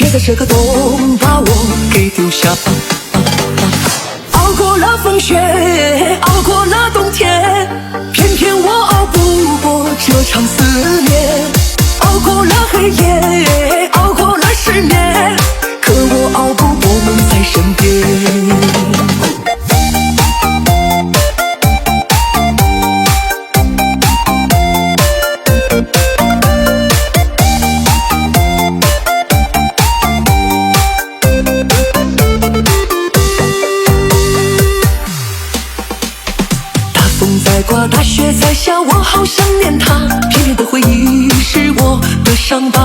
别在这个洞把我给丢下。熬过了风雪，熬过了冬天，偏偏我熬不过这场思念。熬过了黑夜，熬过了失眠，可我熬不过梦在身边。大雪在下，我好想念他，偏偏的回忆是我的伤疤。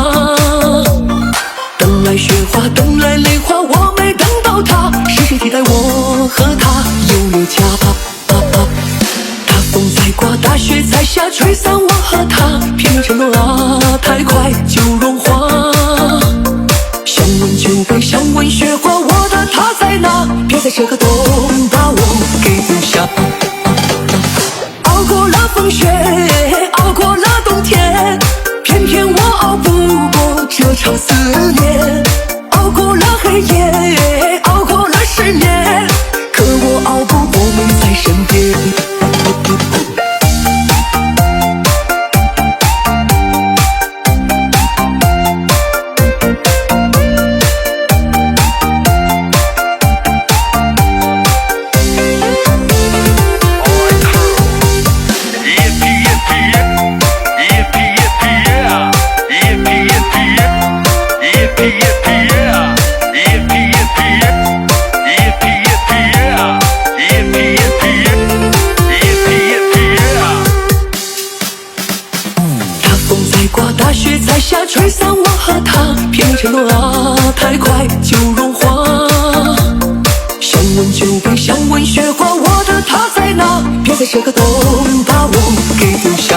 等来雪花，等来泪花，我没等到他，是谁替代我和他有了家？大风在刮，大雪在下，吹散我和他，偏偏承诺啊太快就融化。想问酒杯，想问雪花，我的他在哪？别在这个洞把我给丢下。熬过了风雪，熬过了冬天，偏偏我熬不过这场思念。熬过了黑夜，熬过了失眠，可我熬不过梦在身边。大雪在下，吹散我和他，偏偏承诺啊太快就融化。想问酒杯，想问雪花，我的他在哪？别在这个洞把我给丢下。